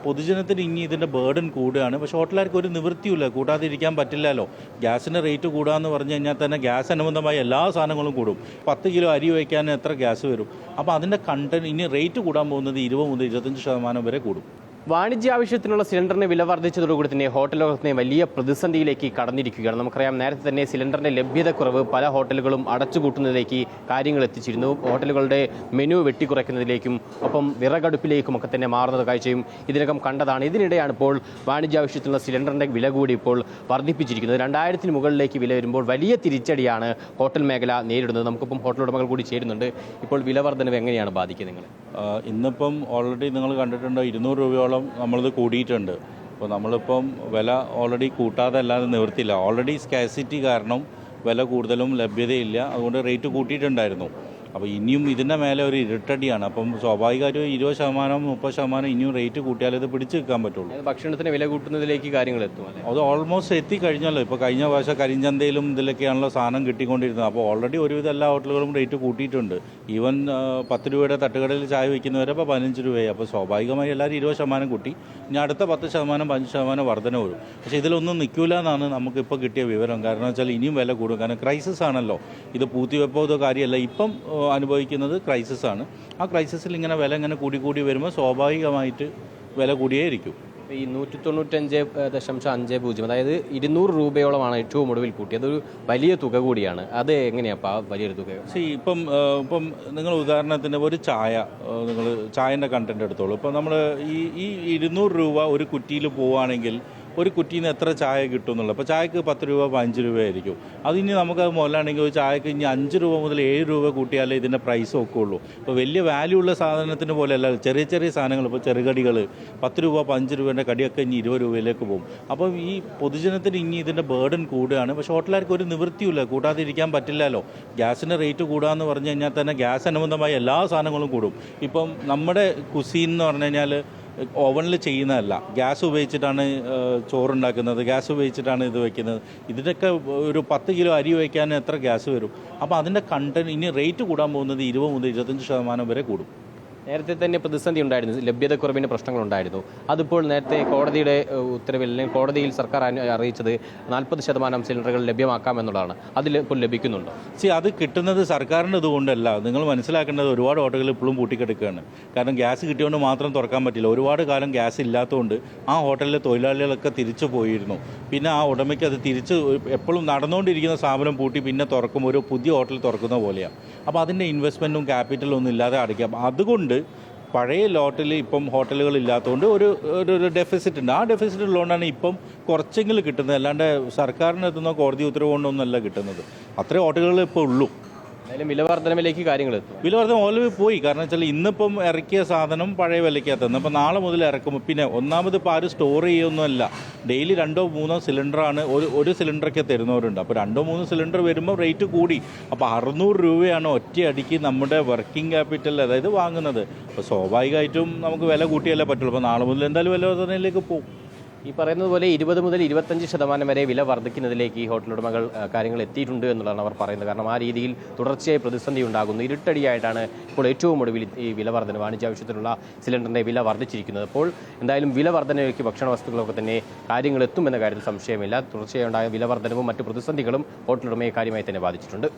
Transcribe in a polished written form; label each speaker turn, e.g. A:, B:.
A: പൊതുജനത്തിന് ഇനി ഇതിൻ്റെ ബേർഡൻ കൂടുകയാണ്. പക്ഷേ ഹോട്ടലുകാർക്ക് ഒരു നിവൃത്തിയില്ല, കൂട്ടാതിരിക്കാൻ പറ്റില്ലല്ലോ. ഗ്യാസിൻ്റെ റേറ്റ് കൂടാന്ന് പറഞ്ഞു കഴിഞ്ഞാൽ തന്നെ ഗ്യാസ് അനുബന്ധമായ എല്ലാ സാധനങ്ങളും കൂടും. 10 കിലോ അരി വയ്ക്കാൻ എത്ര ഗ്യാസ് വരും? അപ്പോൾ അതിൻ്റെ കണ്ടന്റ് ഇനി റേറ്റ് കൂടാൻ പോകുന്നത് 20 മുതൽ 25% വരെ കൂടും.
B: വാണിജ്യ ആവശ്യത്തിനുള്ള സിലിണ്ടറിന് വില വർദ്ധിച്ചതോടുകൂടി തന്നെ ഹോട്ടലുകൾ വലിയ പ്രതിസന്ധിയിലേക്ക് കടന്നിരിക്കുകയാണ്. നമുക്കറിയാം, നേരത്തെ തന്നെ സിലിണ്ടറിന്റെ ലഭ്യതക്കുറവ് പല ഹോട്ടലുകളും അടച്ചുപൂട്ടുന്നതിലേക്ക് കാര്യങ്ങൾ എത്തിച്ചിരുന്നു. ഹോട്ടലുകളുടെ മെനു വെട്ടിക്കുറയ്ക്കുന്നതിലേക്കും ഒപ്പം വിറകടുപ്പിലേക്കും ഒക്കെ തന്നെ മാറുന്നത് കാഴ്ചയും ഇതിനകം കണ്ടതാണ്. ഇതിനിടെയാണ് ഇപ്പോൾ വാണിജ്യ ആവശ്യത്തിനുള്ള സിലിണ്ടറിന്റെ വില കൂടി ഇപ്പോൾ വർദ്ധിപ്പിച്ചിരിക്കുന്നത്. 2000-ന് മുകളിലേക്ക് വില വരുമ്പോൾ വലിയ തിരിച്ചടിയാണ് ഹോട്ടൽ മേഖല നേരിടുന്നത്. നമുക്കിപ്പം ഹോട്ടൽ ഉടമകൾ കൂടി ചേരുന്നുണ്ട്. ഇപ്പോൾ വില വർധനവ് എങ്ങനെയാണ് ബാധിക്കുന്നത് നിങ്ങൾ?
A: ഇന്നിപ്പം ഓൾറെഡി നിങ്ങൾ കണ്ടിട്ടുണ്ടോ, 200 രൂപയോളം നമ്മളിത് കൂടിയിട്ടുണ്ട്. അപ്പോൾ നമ്മളിപ്പം വില ഓൾറെഡി കൂട്ടാതെ അല്ലാതെ നിവൃത്തിയില്ല. ഓൾറെഡി സ്കാസിറ്റി കാരണം വില കൂടുതലും ലഭ്യതയില്ല, അതുകൊണ്ട് റേറ്റ് കൂട്ടിയിട്ടുണ്ടായിരുന്നു. അപ്പോൾ ഇനിയും ഇതിൻ്റെ മേലെ ഒരു ഇരുട്ടടിയാണ്. അപ്പം സ്വാഭാവികമായിട്ടും 20% 30% ഇനിയും റേറ്റ് കൂട്ടിയാലേ ഇത് പിടിച്ചു നിൽക്കാൻ പറ്റുള്ളൂ.
B: ഭക്ഷണത്തിന് വില കൂട്ടുന്നതിലേക്ക് കാര്യങ്ങൾ എത്തും.
A: അത് ഓൾമോസ്റ്റ് എത്തിക്കഴിഞ്ഞല്ലോ. ഇപ്പോൾ കഴിഞ്ഞ പ്രാവശ്യം കരിഞ്ചന്തയിലും ഇതിലൊക്കെയാണല്ലോ സാധനം കിട്ടിക്കൊണ്ടിരുന്നത്. അപ്പോൾ ഓൾറെഡി ഒരുവിധം എല്ലാ ഹോട്ടലുകളും റേറ്റ് കൂട്ടിയിട്ടുണ്ട്. ഈവൻ 10 രൂപയുടെ തട്ടുകടയിൽ ചായ വയ്ക്കുന്നവരെ ഇപ്പോൾ 15 രൂപയായി. അപ്പോൾ സ്വാഭാവികമായി എല്ലാവരും 20% കൂട്ടി. ഇനി അടുത്ത 10% 15% വർധന വരും. പക്ഷേ ഇതിലൊന്നും നിൽക്കില്ല എന്നാണ് നമുക്കിപ്പോൾ കിട്ടിയ വിവരം. കാരണം വെച്ചാൽ ഇനിയും വില കൂടും. കാരണം ക്രൈസിസ് ആണല്ലോ. ഇത് പൂത്തിവെപ്പോ ഇതോ കാര്യമല്ല. ഇപ്പം അനുഭവിക്കുന്നത് ക്രൈസിസ് ആണ്. ആ ക്രൈസിസിൽ ഇങ്ങനെ വില ഇങ്ങനെ കൂടി വരുമ്പോൾ സ്വാഭാവികമായിട്ട് വില കൂടിയേ ഇരിക്കും.
B: ഈ 195.50, അതായത് 200 രൂപയോളമാണ് ഏറ്റവും ഒടുവിൽ കൂട്ടി. അതൊരു വലിയ തുക കൂടിയാണ്. അത് എങ്ങനെയാണ് വലിയൊരു തുക?
A: ഇപ്പം നിങ്ങൾ ഉദാഹരണത്തിന് ഒരു ചായ, നിങ്ങൾ ചായൻ്റെ കണ്ടന്റ് എടുത്തോളൂ. ഇപ്പം നമ്മൾ ഈ 200 രൂപ ഒരു കുറ്റിയിൽ പോവുകയാണെങ്കിൽ ഒരു കുറ്റിയിൽ നിന്ന് എത്ര ചായ കിട്ടും എന്നുള്ളത്. അപ്പോൾ ചായക്ക് 10 രൂപ 15 രൂപയായിരിക്കും. അതിനി നമുക്കത് മുതലാണെങ്കിൽ ഒരു ചായക്ക് ഇനി 5 രൂപ മുതൽ 7 രൂപ കൂട്ടിയാലേ ഇതിൻ്റെ പ്രൈസ് ഒക്കെ ഉള്ളൂ. ഇപ്പോൾ വലിയ വാല്യൂ ഉള്ള സാധനത്തിന് പോലെയല്ല, ചെറിയ ചെറിയ സാധനങ്ങൾ, ഇപ്പോൾ ചെറുകടികൾ 10 രൂപ 15 രൂപേൻ്റെ കടിയൊക്കെ ഇനി 20 രൂപയിലേക്ക് പോകും. അപ്പോൾ ഈ പൊതുജനത്തിന് ഇനി ഇതിൻ്റെ ബേർഡൻ കൂടുകയാണ്. പക്ഷേ ഹോട്ടലുകാർക്ക് ഒരു നിവൃത്തിയില്ല, കൂട്ടാതിരിക്കാൻ പറ്റില്ലല്ലോ. ഗ്യാസിൻ്റെ റേറ്റ് കൂടാന്ന് പറഞ്ഞു കഴിഞ്ഞാൽ തന്നെ ഗ്യാസ് അനുബന്ധമായ എല്ലാ സാധനങ്ങളും കൂടും. ഇപ്പം നമ്മുടെ കുസീൻ എന്ന് പറഞ്ഞു കഴിഞ്ഞാൽ ഓവനിൽ ചെയ്യുന്നതല്ല, ഗ്യാസ് ഉപയോഗിച്ചിട്ടാണ് ചോറുണ്ടാക്കുന്നത്, ഗ്യാസ് ഉപയോഗിച്ചിട്ടാണ് ഇത് വയ്ക്കുന്നത്. ഇതിനൊക്കെ ഒരു 10 കിലോ അരി വയ്ക്കാൻ എത്ര ഗ്യാസ് വരും? അപ്പോൾ അതിൻ്റെ കണ്ടന്റ് ഇനി റേറ്റ് കൂടാൻ പോകുന്നത് 20 മുതൽ 25% വരെ കൂടും.
B: നേരത്തെ തന്നെ പ്രതിസന്ധി ഉണ്ടായിരുന്നു, ലഭ്യതക്കുറവിൻ്റെ പ്രശ്നങ്ങളുണ്ടായിരുന്നു. അതിപ്പോൾ നേരത്തെ കോടതിയുടെ ഉത്തരവിൽ അല്ലെങ്കിൽ കോടതിയിൽ സർക്കാർ അറിയിച്ചത് 40% സിലിണ്ടറുകൾ ലഭ്യമാക്കാമെന്നുള്ളതാണ്. അതിൽ ഇപ്പോൾ ലഭിക്കുന്നുണ്ടോ?
A: അത് കിട്ടുന്നത് സർക്കാരിൻ്റെ ഇതുകൊണ്ടല്ല. നിങ്ങൾ മനസ്സിലാക്കേണ്ടത് ഒരുപാട് ഹോട്ടലുകൾ ഇപ്പോഴും പൂട്ടിക്കിടക്കുകയാണ്. കാരണം ഗ്യാസ് കിട്ടിയതുകൊണ്ട് മാത്രം തുറക്കാൻ പറ്റില്ല. ഒരുപാട് കാലം ഗ്യാസ് ഇല്ലാത്തതുകൊണ്ട് ആ ഹോട്ടലിലെ തൊഴിലാളികളൊക്കെ തിരിച്ചു പോയിരുന്നു. പിന്നെ ആ ഉടമയ്ക്ക് അത് തിരിച്ച് എപ്പോഴും നടന്നുകൊണ്ടിരിക്കുന്ന സ്ഥാപനം പൂട്ടി പിന്നെ തുറക്കുമ്പോൾ ഒരു പുതിയ ഹോട്ടൽ തുറക്കുന്ന പോലെയാണ്. അപ്പോൾ അതിൻ്റെ ഇൻവെസ്റ്റ്മെൻറ്റും ക്യാപിറ്റലും ഒന്നും ഇല്ലാതെ അടയ്ക്കാം. അതുകൊണ്ട് പഴയ ലോട്ടിൽ ഇപ്പം ഹോട്ടലുകൾ ഇല്ലാത്തതുകൊണ്ട് ഒരു ഡെഫിസിറ്റ് ഉണ്ട്. ആ ഡെഫിസിറ്റ് ഉള്ളതുകൊണ്ടാണ് ഇപ്പം കുറച്ചെങ്കിലും കിട്ടുന്നത്. അല്ലാണ്ട് സർക്കാരിന് എത്തുന്ന കോടതി ഉത്തരവ് കൊണ്ടൊന്നുമല്ല കിട്ടുന്നത്. അത്രയും ഹോട്ടലുകൾ ഇപ്പോൾ ഉള്ളൂ.
B: എന്തായാലും വിലവർദ്ധനവിലേക്ക് കാര്യങ്ങൾ എത്തും.
A: വിലവർദ്ധന ഓൾറെഡി പോയി. കാരണം വെച്ചാൽ ഇന്നിപ്പം ഇറക്കിയ സാധനം പഴയ വിലയ്ക്കാണ് തന്നത്. അപ്പോൾ നാളെ മുതൽ ഇറക്കും. പിന്നെ ഒന്നാമത് ഇപ്പോൾ ആരും സ്റ്റോർ ചെയ്യുന്നൊന്നുമല്ല. ഡെയിലി 2-3 സിലിണ്ടറാണ് ഒരു സിലിണ്ടറൊക്കെ തരുന്നവരുണ്ട്. അപ്പോൾ 2-3 സിലിണ്ടർ വരുമ്പോൾ റേറ്റ് കൂടി. അപ്പോൾ 600 രൂപയാണ് ഒറ്റയടിക്ക് നമ്മുടെ വർക്കിംഗ് ക്യാപിറ്റൽ അതായത് വാങ്ങുന്നത്. അപ്പോൾ സ്വാഭാവികമായിട്ടും നമുക്ക് വില കൂട്ടിയല്ലേ പറ്റുള്ളൂ. അപ്പോൾ നാളെ മുതൽ എന്തായാലും വിലവർദ്ധനയിലേക്ക് പോകും.
B: ഈ പറയുന്നത് പോലെ 20 മുതൽ 25% വരെ വില വർദ്ധിക്കുന്നതിലേക്ക് ഈ ഹോട്ടൽ ഉടമകൾ കാര്യങ്ങൾ എത്തിയിട്ടുണ്ട് എന്നുള്ളതാണ് അവർ പറയുന്നത്. കാരണം ആ രീതിയിൽ തുടർച്ചയായി പ്രതിസന്ധി ഉണ്ടാകുന്നു. ഇരുട്ടടിയായിട്ടാണ് ഇപ്പോൾ ഏറ്റവും ഒടുവിൽ ഈ വില വർധന, വാണിജ്യാവശ്യത്തിനുള്ള സിലിണ്ടറിൻ്റെ വില വർദ്ധിച്ചിരിക്കുന്നത്. അപ്പോൾ എന്തായാലും വില വർധനയിലേക്ക് ഭക്ഷണ വസ്തുക്കളൊക്കെ തന്നെ കാര്യങ്ങൾ എത്തുമെന്ന കാര്യത്തിൽ സംശയമില്ല. തുടർച്ചയായി ഉണ്ടായ വില വർധനവും മറ്റു പ്രതിസന്ധികളും ഹോട്ടൽ ഉടമയെ കാര്യമായി തന്നെ ബാധിച്ചിട്ടുണ്ട്.